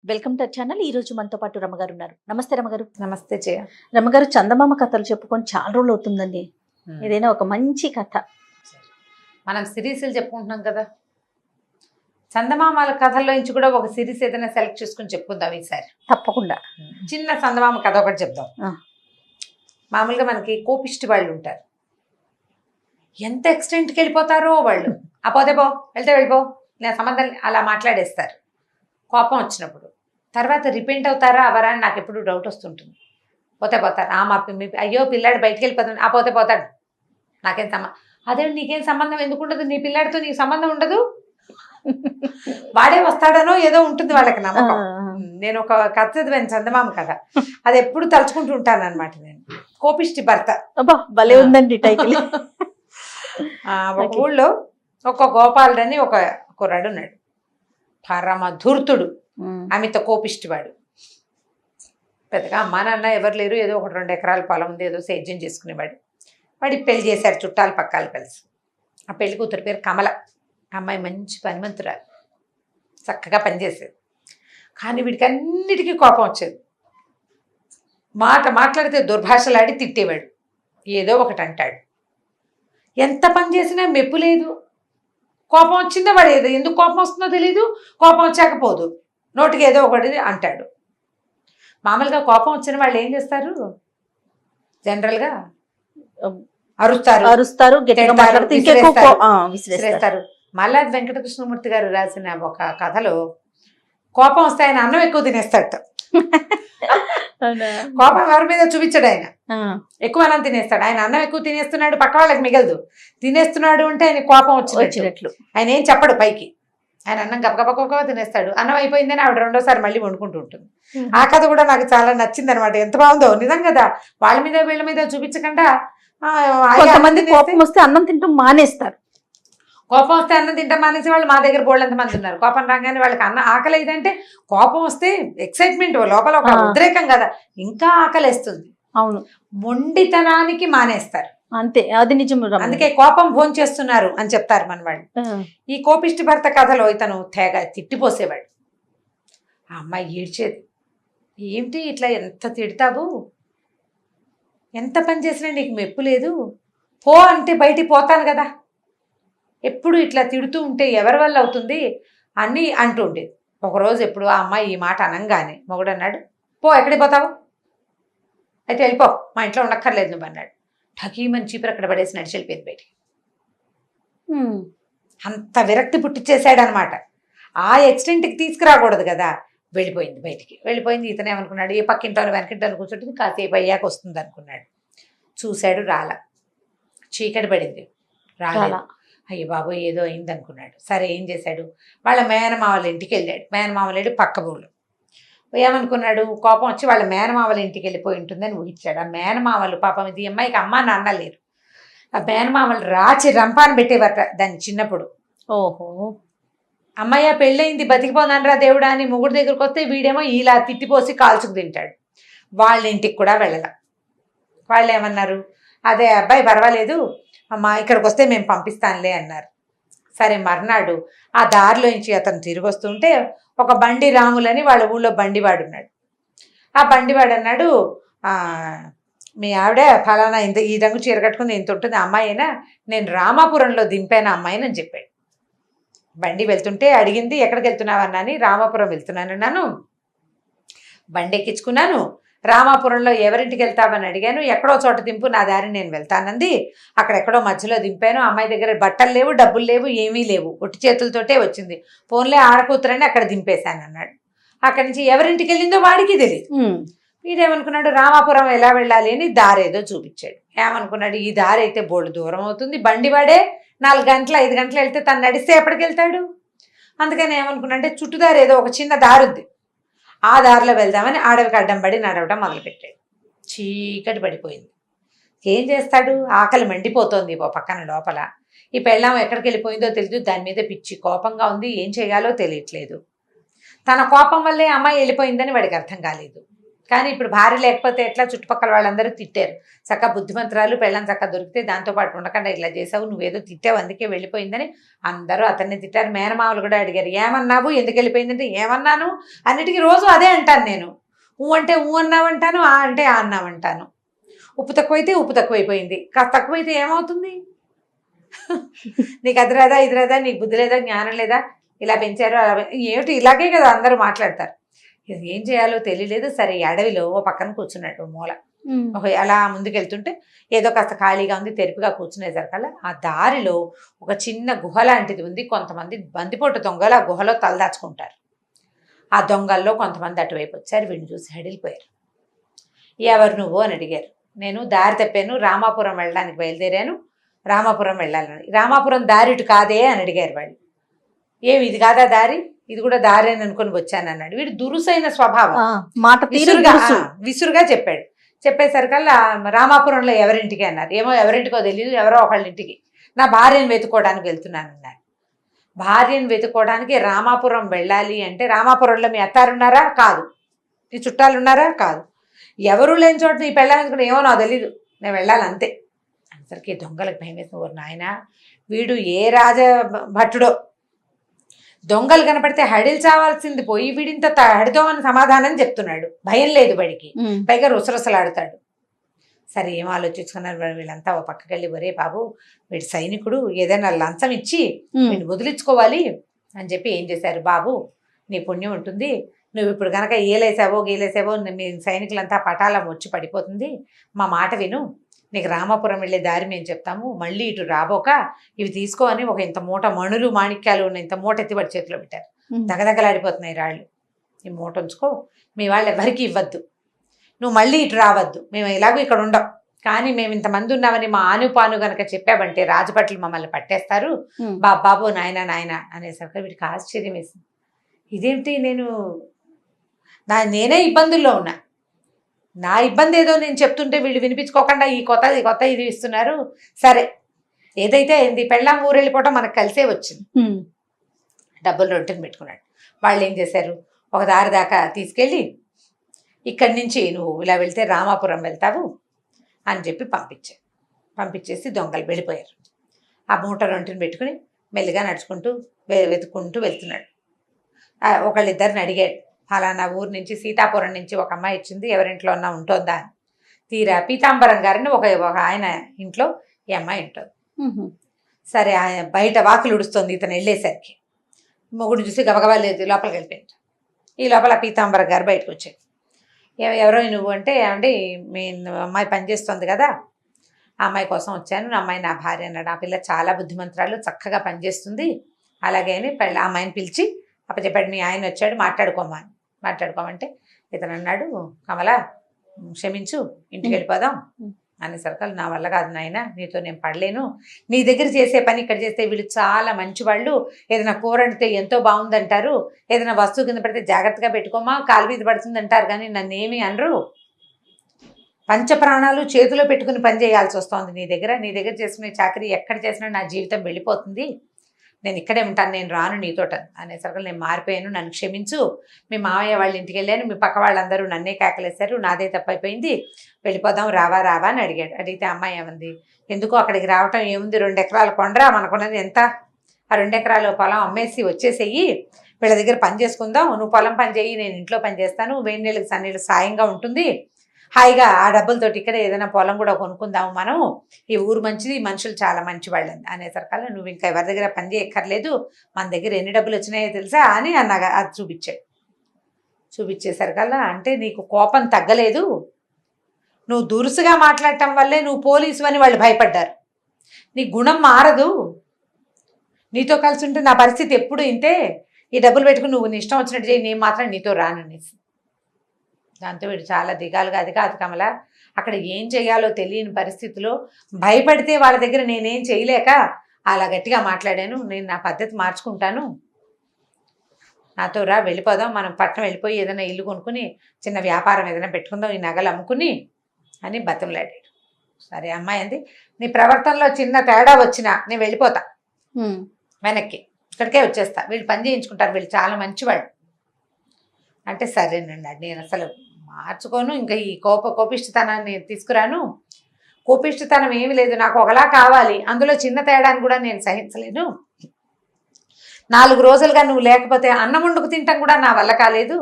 Welcome to channel. ఈ రోజు మనతో పాటు రమగారు ఉన్నారు. నమస్తే రమగారు. నమస్తే జయ. రమగారు, చందమామ కథలు చెప్పుకొని చాలా రోజులు అవుతుందండి. ఏదైనా ఒక మంచి కథ. మనం సిరీస్లు చెప్పుకుంటున్నాం కదా, చందమామల కథల్లో నుంచి కూడా ఒక సిరీస్ ఏదైనా సెలెక్ట్ చేసుకుని చెప్పుకుందాం ఈసారి. తప్పకుండా. చిన్న చందమామ కథ ఒకటి చెప్దాం. మామూలుగా మనకి కోపిష్టి వాళ్ళు ఉంటారు, ఎంత ఎక్స్టెంట్కి వెళ్ళిపోతారో వాళ్ళు. ఆ పోతే పో, వెళ్తే వెళ్ళిపో, నేను సంబంధం అలా మాట్లాడేస్తారు కోపం వచ్చినప్పుడు. తర్వాత రిపెంట్ అవుతారా అవరా అని నాకు ఎప్పుడు డౌట్ వస్తుంటుంది. పోతే పోతారు, అయ్యో పిల్లాడు బయటికి వెళ్ళిపోతాడు, ఆ పోతే పోతాడు, నాకేం అదే నీకేం సంబంధం ఎందుకు ఉండదు, నీ పిల్లాడితో నీకు సంబంధం ఉండదు, వాడే వస్తాడనో ఏదో ఉంటుంది వాళ్ళకి నమ్మకం. నేను ఒక కథ చదివాను చందమామ కథ, అది ఎప్పుడు తలుచుకుంటూ ఉంటాను అనమాట. నేను కోపిష్టి భర్త. భలే ఉందండి టైటిల్. ఒక ఊళ్ళో ఒక గోపాలుడని ఒక కుర్రాడు ఉన్నాడు, పరమ ధూర్తుడు, అమిత కోపిష్టివాడు. పెద్దగా అమ్మా నాన్న ఎవరు లేరు, ఏదో 1-2 ఎకరాల పొలం ఉంది, ఏదో సేద్యం చేసుకునేవాడు. వాడికి పెళ్లి చేశారు చుట్టాలు పక్కాలు కలిసి. ఆ పెళ్లి కూతురు పేరు కమల. అమ్మాయి మంచి పనిమంతురాలు, చక్కగా పనిచేసేది. కానీ వీడికి అన్నిటికీ కోపం వచ్చేది. మాట్లాడితే దుర్భాషలాడి తిట్టేవాడు, ఏదో ఒకటి అంటాడు. ఎంత పని చేసినా మెప్పు లేదు. కోపం వచ్చిందో వాడు ఏదో ఎందుకు కోపం వస్తుందో తెలీదు, కోపం వచ్చాకపోదు, నోటికి ఏదో ఒకటి అంటాడు. మామూలుగా కోపం వచ్చిన వాళ్ళు ఏం చేస్తారు, జనరల్గా అరుస్తారు, విసిరేస్తారు. మల్లాది వెంకటకృష్ణమూర్తి గారు రాసిన ఒక కథలో కోపం వస్తే ఆయన అన్నం ఎక్కువ తినేస్తాడు. కోపం ఎవరి మీద చూపించాడు, ఆయన ఎక్కువ అన్నం తినేస్తాడు. ఆయన అన్నం ఎక్కువ తినేస్తున్నాడు, పక్క వాళ్ళకి మిగలదు, తినేస్తున్నాడు అంటే ఆయన కోపం వచ్చినట్లు. ఆయన ఏం చెప్పడు పైకి, ఆయన అన్నం గబగబ తినేస్తాడు. అన్నం అయిపోయిందని ఆవిడ 2వ సారి మళ్ళీ వండుకుంటూ ఉంటుంది. ఆ కథ కూడా నాకు చాలా నచ్చింది అనమాట. ఎంత బాగుందో, నిజం కదా. వాళ్ళ మీద వీళ్ళ మీద చూపించకుండా కొంతమంది కోపం వస్తే అన్నం తింటూ మానేస్తారు. కోపం వస్తే అన్నం తింటాం మానేసి వాళ్ళు మా దగ్గర బోళ్ళంత మంది ఉన్నారు. కోపం రాగానే వాళ్ళకి అన్నం ఆకలి అయిందంటే, కోపం వస్తే ఎక్సైట్మెంట్ లోపల ఒక ఉద్రేకం కదా, ఇంకా ఆకలిస్తుంది. అవును, మొండితనానికి మానేస్తారు అంతే, అది నిజం. అందుకే కోపం భోంచేస్తున్నారు అని చెప్తారు మన వాళ్ళు. ఈ కోపిష్టి భర్త కథలో ఇతను తెగ తిట్టిపోసేవాడు. ఆ అమ్మాయి ఏడ్చేది, ఏంటి ఇట్లా ఎంత తిడతావు, ఎంత పని చేసినా నీకు మెప్పు లేదు, పో అంటే బయటికి పోతాను కదా, ఎప్పుడు ఇట్లా తిడుతూ ఉంటే ఎవరి వల్ల అవుతుంది అని అంటుండేది. ఒకరోజు ఎప్పుడు ఆ అమ్మాయి ఈ మాట అనంగానే మొగుడు అన్నాడు, పో ఎక్కడికి పోతావు, అయితే వెళ్ళిపో, మా ఇంట్లో ఉండక్కర్లేదు నువ్వు అన్నాడు. ఠకీమని చీపురు అక్కడ పడేసి నడిచి వెళ్ళిపోయింది బయటికి. అంత విరక్తి పుట్టించేసాడు అనమాట. ఆ ఎక్స్టెంట్కి తీసుకురాకూడదు కదా, వెళ్ళిపోయింది బయటికి. వెళ్ళిపోయింది. ఇతనేమనుకున్నాడు, ఏ పక్కింటోని వెనకింటోని కూర్చుంటుంది, కాసేపు అయ్యాక వస్తుంది అనుకున్నాడు. చూశాడు, రాల. చీకటి పడింది, రాల. అయ్యో బాబు ఏదో అయింది అనుకున్నాడు. సరే ఏం చేశాడు, వాళ్ళ మేనమావల ఇంటికి వెళ్ళాడు. మేనమావల ఇంటి పక్క ఊళ్ళు. ఏమనుకున్నాడు, కోపం వచ్చి వాళ్ళ మేనమావల ఇంటికి వెళ్ళిపోయి ఉంటుందని ఊహించాడు. ఆ మేనమావలు పాపం, ఇది అమ్మాయికి అమ్మ నాన్న లేరు, ఆ మేనమావలు రాచి రంపాన్ని పెట్టేవారట దాన్ని చిన్నప్పుడు. ఓహో, అమ్మాయి పెళ్ళయింది బతికిపోనానరా దేవుడా అని మొగుడు దగ్గరికి వస్తే వీడేమో ఇలా తిట్టిపోసి కాల్చుకు తింటాడు. వాళ్ళ ఇంటికి కూడా వెళ్ళాల. వాళ్ళు ఏమన్నారు, అదే అబ్బాయి పర్వాలేదు అమ్మా, ఇక్కడికి వస్తే మేము పంపిస్తానులే అన్నారు. సరే మర్నాడు ఆ దారిలోంచి అతను తిరిగి వస్తుంటే ఒక బండి రాములని వాళ్ళ ఊళ్ళో బండివాడు ఉన్నాడు. ఆ బండివాడు అన్నాడు, మీ ఆవిడ ఫలానా ఇంత ఈ రంగు చీర కట్టుకుని ఇంత ఉంటుంది అమ్మాయి అయినా, నేను రామాపురంలో దింపాను అమ్మాయిని అని చెప్పాడు. బండి వెళ్తుంటే అడిగింది, ఎక్కడికి వెళ్తున్నావు అన్నాని, రామాపురం వెళ్తున్నానన్నాను, బండి ఎక్కించుకున్నాను, రామాపురంలో ఎవరింటికి వెళ్తామని అడిగాను, ఎక్కడో చోట దింపు, నా దారి నేను వెళ్తానంది, అక్కడెక్కడో మధ్యలో దింపాను, అమ్మాయి దగ్గర బట్టలు లేవు, డబ్బులు లేవు, ఏమీ లేవు, ఒట్టి చేతులతోటే వచ్చింది, ఫోన్లే ఆడకూతురని అక్కడ దింపేశాను అన్నాడు. అక్కడి నుంచి ఎవరింటికి వెళ్ళిందో వాడికి తెలియదు. వీడేమనుకున్నాడు, రామాపురం ఎలా వెళ్ళాలి అని దారి ఏదో చూపించాడు. ఏమనుకున్నాడు, ఈ దారి అయితే బోల్డు దూరం అవుతుంది, బండివాడే 4 గంటలు 5 గంటలు వెళ్తే తను నడిస్తే ఎప్పటికి వెళ్తాడు. అందుకని ఏమనుకున్నాడంటే చుట్టుదారి ఏదో ఒక చిన్న దారి ఉంది, ఆ దారిలో వెళ్దామని అడవికి అడ్డం పడి నడవటం మొదలుపెట్టాడు. చీకటి పడిపోయింది. ఏం చేస్తాడు, ఆకలి మండిపోతోంది ఓ పక్కన లోపల. ఈ పెళ్ళాం ఎక్కడికి వెళ్ళిపోయిందో తెలియదు, దాని మీద పిచ్చి కోపంగా ఉంది, ఏం చేయాలో తెలియట్లేదు. తన కోపం వల్లే అమ్మాయి వెళ్ళిపోయిందని వాడికి అర్థం కాలేదు. కానీ ఇప్పుడు భార్య లేకపోతే ఎట్లా, చుట్టుపక్కల వాళ్ళందరూ తిట్టారు. చక్క బుద్ధిమంతురాలు పెళ్ళం చక్క దొరికితే దాంతోపాటు ఉండకుండా ఇట్లా చేసావు, నువ్వేదో తిట్టావు అందుకే వెళ్ళిపోయిందని అందరూ అతన్ని తిట్టారు. మేనమామలు కూడా అడిగారు, ఏమన్నావు, ఎందుకు వెళ్ళిపోయిందంటే ఏమన్నాను, అన్నిటికీ రోజు అదే అంటాను నేను. ఊ అంటే ఊ అన్నావంటాను, ఆ అంటే ఆ అన్నావంటాను. ఉప్పు తక్కువైతే ఉప్పు తక్కువైపోయింది, కాస్త తక్కువైతే ఏమవుతుంది? నీకు అది రాదా, ఇది రాదా, నీకు బుద్ధి లేదా, జ్ఞానం లేదా, ఇలా పెంచారు అలా ఏమిటి, ఇలాగే కదా అందరూ మాట్లాడతారు. ఇది ఏం చేయాలో తెలియలేదు. సరే, ఈ అడవిలో ఓ పక్కన కూర్చున్నట్టు మూల అలా ముందుకెళ్తుంటే ఏదో కాస్త ఖాళీగా ఉంది, తెరిపిగా కూర్చునేసరికల్లా ఆ దారిలో ఒక చిన్న గుహ లాంటిది ఉంది. కొంతమంది బందిపోటు దొంగలు ఆ గుహలో తలదాచుకుంటారు. ఆ దొంగల్లో కొంతమంది అటువైపు వచ్చారు. వీడిని చూసి హడిలిపోయారు. ఎవరు నువ్వు అని అడిగారు. నేను దారి తప్పాను, రామాపురం వెళ్ళడానికి బయలుదేరాను, రామాపురం వెళ్ళాలని. రామాపురం దారి ఇటు కాదే అని అడిగారు వాళ్ళు. ఏమి ఇది కాదా దారి, ఇది కూడా దారి అని అనుకుని వచ్చాను అన్నాడు. వీడు దురుసైన స్వభావం, మాట విసురుగా చెప్పాడు. చెప్పేసరికల్లా రామాపురంలో ఎవరింటికి అన్నారు. ఏమో ఎవరింటికో తెలియదు, ఎవరో ఒకళ్ళ ఇంటికి, నా భార్యను వెతుక్కోవడానికి వెళ్తున్నాను అన్నారు. భార్యను వెతుక్కోవడానికి రామాపురం వెళ్ళాలి అంటే, రామాపురంలో మీ అత్తారున్నారా? కాదు. నీ చుట్టాలు ఉన్నారా? కాదు. ఎవరు లేని చోట నీ పెళ్ళాలనుకున్నా, ఏమో నాకు తెలీదు, నేను వెళ్ళాలి అంతే. అందరికీ దొంగలకు భయం వేసిన నాయన, వీడు ఏ రాజ భట్టుడో, దొంగలు కనపడితే హడిల్ చావాల్సింది పోయి వీడింత హడితో అని సమాధానం చెప్తున్నాడు. భయం లేదు బడికి, పైగా రుసరుసలాడుతాడు. సరే, ఏం ఆలోచించుకున్నారు వీళ్ళంతా. ఓ పక్కకెళ్ళి, ఒరే బాబు, వీడి సైనికుడు, ఏదైనా లంచం ఇచ్చి వీడిని వదిలించుకోవాలి అని చెప్పి ఏం చేశారు, బాబు నీ పుణ్యం ఉంటుంది, నువ్వు ఇప్పుడు కనుక ఏలేసావో గీలేసావో మీ సైనికులంతా పటాలం వచ్చి పడిపోతుంది, మా మాట విను, నీకు రామాపురం వెళ్ళే దారి మేము చెప్తాము, మళ్ళీ ఇటు రాబోక ఇవి తీసుకో అని ఒక ఇంత మూట మణులు మాణిక్యాలు ఉన్న ఇంత మూట ఎత్తిపడి చేతిలో పెట్టారు. దగదగలాడిపోతున్నాయి రాళ్ళు. ఈ మూట ఉంచుకో, మీ వాళ్ళు ఎవరికి ఇవ్వద్దు, నువ్వు మళ్ళీ ఇటు రావద్దు, మేము ఎలాగో ఇక్కడ ఉండం, కానీ మేము ఇంతమంది ఉన్నామని మా ఆనుపాను గనక చెప్పామంటే రాజభట్లు మమ్మల్ని పట్టేస్తారు, బాబు నాయన నాయన అనేసరికి వీడికి ఆశ్చర్యం వేసింది. ఇదేమిటి, నేనే ఇబ్బందుల్లో ఉన్నా, నా ఇబ్బంది ఏదో నేను చెప్తుంటే వీళ్ళు వినిపించుకోకుండా ఈ కొత్త ఇది ఇస్తున్నారు. సరే, ఏదైతే అయింది, పెళ్ళాం ఊరు వెళ్ళిపోవటం మనకు కలిసే వచ్చింది. డబ్బులు రొట్టెని పెట్టుకున్నాడు. వాళ్ళు ఏం చేశారు, ఒక దారి దాకా తీసుకెళ్ళి, ఇక్కడి నుంచి నువ్వు ఇలా వెళ్తే రామాపురం వెళ్తావు అని చెప్పి పంపించేసి దొంగలు వెళ్ళిపోయారు. ఆ మూట రొట్టెని పెట్టుకుని మెల్లిగా నడుచుకుంటూ వెతుక్కుంటూ వెళ్తున్నాడు. ఒకళ్ళిద్దరిని అడిగాడు, ఫలానా ఊరు నుంచి, సీతాపురం నుంచి ఒక అమ్మాయి వచ్చింది, ఎవరింట్లో ఉన్నా ఉంటుందా అని. తీరా పీతాంబరం గారిని ఒక ఆయన ఇంట్లో ఈ అమ్మాయి ఉంటుంది. సరే, ఆయన బయట వాకిలు ఉడుస్తుంది. ఇతను వెళ్ళేసరికి మొగుడు చూసి గబగబా లేదు, లోపలికి వెళ్ళిపోయింది. ఈ లోపల పీతాంబరం గారు బయటకు వచ్చాడు. ఎవరో నువ్వు అంటే, ఏమంటే మీ అమ్మాయి పనిచేస్తుంది కదా, ఆ అమ్మాయి కోసం వచ్చాను, నా అమ్మాయి నా భార్య అన్నాడు. ఆ పిల్ల చాలా బుద్ధిమంతురాలు, చక్కగా పనిచేస్తుంది, అలాగే అని ఆ అమ్మాయిని పిలిచి అప్పచెప్పాడు. మీ ఆయన వచ్చాడు, మాట్లాడుకోమంటే ఇతను అన్నాడు, కమల క్షమించు, ఇంటికి వెళ్ళిపోదాం అనేసరికి, నా వల్ల కాదు నాయన, నీతో నేను పడలేను, నీ దగ్గర చేసే పని ఇక్కడ చేస్తే వీళ్ళు చాలా మంచివాళ్ళు, ఏదైనా కూర వండితే ఎంతో బాగుందంటారు, ఏదైనా వస్తువు కింద పడితే జాగ్రత్తగా పెట్టుకోమా, కాలు మీద పడుతుంది అంటారు, కానీ నన్ను ఏమీ అనరు, పంచప్రాణాలు చేతిలో పెట్టుకుని పని చేయాల్సి వస్తుంది నీ దగ్గర చేసుకునే చాకరీ ఎక్కడ చేసినా నా జీవితం వెళ్ళిపోతుంది, నేను ఇక్కడే ఉంటాను, నేను రాను నీతోట అనేసరికి, నేను మారిపోయాను, నన్ను క్షమించు, మీ మావయ్య వాళ్ళ ఇంటికి వెళ్ళాను, మీ పక్క వాళ్ళందరూ నన్నే కేకలేశారు, నాదే తప్పైపోయింది, వెళ్ళిపోదాం రావా అని అడిగాడు. అడిగితే అమ్మాయి ఏమంది, ఎందుకు అక్కడికి రావటం ఏముంది, 2 ఎకరాల కొండరా, మనకున్నది ఎంత, ఆ 2 ఎకరాల పొలం అమ్మేసి వచ్చేసేయి, వీళ్ళ దగ్గర పని చేసుకుందాం, నువ్వు పొలం పని చేయి, నేను ఇంట్లో పని చేస్తాను, వేడి నీళ్ళకి సన్నీళ్ళు సాయంగా ఉంటుంది, హాయిగా ఆ డబ్బులతోటి ఇక్కడ ఏదైనా పొలం కూడా కొనుక్కుందాము, మనం ఈ ఊరు మంచిది, మనుషులు చాలా మంచి వాళ్ళని అనేసరికల్లా, నువ్వు ఇంకా ఎవరి దగ్గర పని చేయక్కర్లేదు, మన దగ్గర ఎన్ని డబ్బులు వచ్చినాయో తెలుసా అని అన్నగా అది చూపించేసరికల్లా, అంటే నీకు కోపం తగ్గలేదు, నువ్వు దురుసుగా మాట్లాడటం వల్లే నువ్వు పోలీసు అని వాళ్ళు భయపడ్డారు, నీ గుణం మారదు, నీతో కలిసి ఉంటే నా పరిస్థితి ఎప్పుడు ఇంతే, ఈ డబ్బులు పెట్టుకుని నువ్వు నీ ఇష్టం వచ్చినట్టు చేయి, నేను మాత్రం నీతో రాననేసి. దాంతో వీడు చాలా దిగాలుగా, అది కాదు కమల, అక్కడ ఏం చేయాలో తెలియని పరిస్థితిలో భయపడితే వాళ్ళ దగ్గర నేనేం చేయలేక అలా గట్టిగా మాట్లాడాను, నేను నా పద్ధతి మార్చుకుంటాను, నాతో రా, వెళ్ళిపోదాం, మనం పట్టణం వెళ్ళిపోయి ఏదైనా ఇల్లు కొనుక్కుని చిన్న వ్యాపారం ఏదైనా పెట్టుకుందాం, ఈ నగలు అమ్ముకుని అని బతంలాడాడు. సరే అమ్మాయి అంది, నీ ప్రవర్తనలో చిన్న తేడా వచ్చినా నేను వెళ్ళిపోతా, వెనక్కి ఇక్కడికే వచ్చేస్తా, వీళ్ళు పని చేయించుకుంటారు, వీళ్ళు చాలా మంచివాళ్ళు అంటే. సరేనండి, నేను అసలు మార్చుకోను, ఇంకా ఈ కోపిష్టతనాన్ని తీసుకురాను. కోపిష్టతనం ఏమి లేదు, నాకు ఒకలా కావాలి, అందులో చిన్న తేడాన్ని కూడా నేను సహించలేను. 4 రోజులుగా నువ్వు లేకపోతే అన్నం వండుకు తింటాం కూడా నా వల్ల కాలేదు.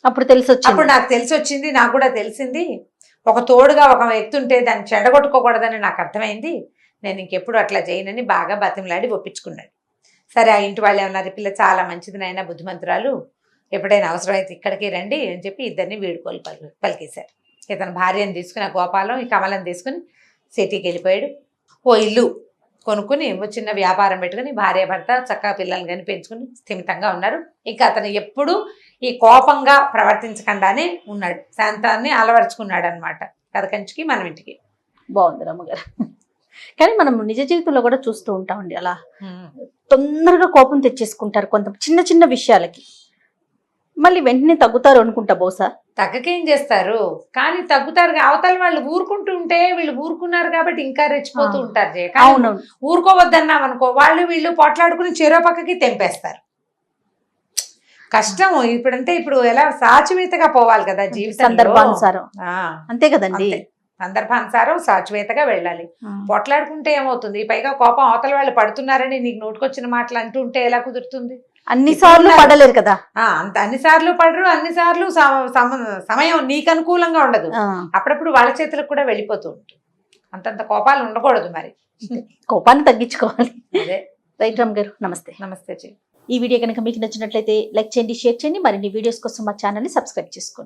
అప్పుడు తెలిసి అప్పుడు నాకు తెలిసి వచ్చింది, నాకు కూడా తెలిసింది, ఒక తోడుగా ఒక వ్యక్తి ఉంటే దాన్ని చెడగొట్టుకోకూడదని నాకు అర్థమైంది. నేను ఇంకెప్పుడు అట్లా చేయనని బాగా బతిమలాడి ఒప్పించుకున్నాడు. సరే, ఆ ఇంటి వాళ్ళు ఏమన్నారు, పిల్ల చాలా మంచిది నాయన, బుద్ధిమంతురాలు, ఎప్పుడైనా అవసరమైతే ఇక్కడికి రండి అని చెప్పి ఇద్దరిని వీడుకోలు పలికేశారు. ఇతను భార్యను తీసుకుని, గోపాలం ఈ కమలను తీసుకుని సిటీకి వెళ్ళిపోయాడు. ఓ ఇల్లు కొనుక్కుని చిన్న వ్యాపారం పెట్టుకుని భార్య భర్త చక్కగా పిల్లల్ని కానీ పెంచుకుని స్థిమితంగా ఉన్నారు. ఇక అతను ఎప్పుడూ ఈ కోపంగా ప్రవర్తించకుండానే ఉన్నాడు, శాంతాన్ని అలవరుచుకున్నాడు అనమాట. కథ కంచికి మనం ఇంటికి. బాగుంది రమ్మగారు. కానీ మనం నిజ జీవితంలో కూడా చూస్తూ ఉంటామండి, అలా తొందరగా కోపం తెచ్చేసుకుంటారు కొంత చిన్న చిన్న విషయాలకి, మళ్ళీ వెంటనే తగ్గుతారు అనుకుంటా. బహుశా తగ్గకేం చేస్తారు, కానీ తగ్గుతారు. అవతల వాళ్ళు ఊరుకుంటూ ఉంటే వీళ్ళు ఊరుకున్నారు కాబట్టి ఇంకా రెచ్చిపోతూ ఉంటారు. అవును, ఊరుకోవద్దన్నాం అనుకో, వాళ్ళు వీళ్ళు పోట్లాడుకుని చెరో పక్కకి తెంపేస్తారు. కష్టం. ఇప్పుడు ఎలా సాచివేతగా పోవాలి కదా జీవితం, సందర్భానుసారం. అంతే కదండి, సందర్భానుసారం సాచివేతగా వెళ్ళాలి. పొట్లాడుకుంటే ఏమవుతుంది, పైగా కోపం అవతల వాళ్ళు పడుతున్నారని నీకు నోటుకొచ్చిన మాటలు అంటూ ఉంటే ఎలా కుదురుతుంది? అన్నిసార్లు పడలేరు కదా. అన్నిసార్లు పడరు, అన్నిసార్లు సమయం నీకు అనుకూలంగా ఉండదు. అప్పుడప్పుడు వాళ్ళ చేతులకు కూడా వెళ్ళిపోతూ ఉంటుంది. అంతంత కోపాలు ఉండకూడదు, మరి కోపాన్ని తగ్గించుకోవాలి. అదే. రైట్ రామ్ గారు, నమస్తే. నమస్తే. ఈ వీడియో కనుక మీకు నచ్చినట్లయితే లైక్ చేయండి, షేర్ చేయండి. మరిన్ని వీడియోస్ కోసం మా ఛానల్ని సబ్స్క్రైబ్ చేసుకోండి.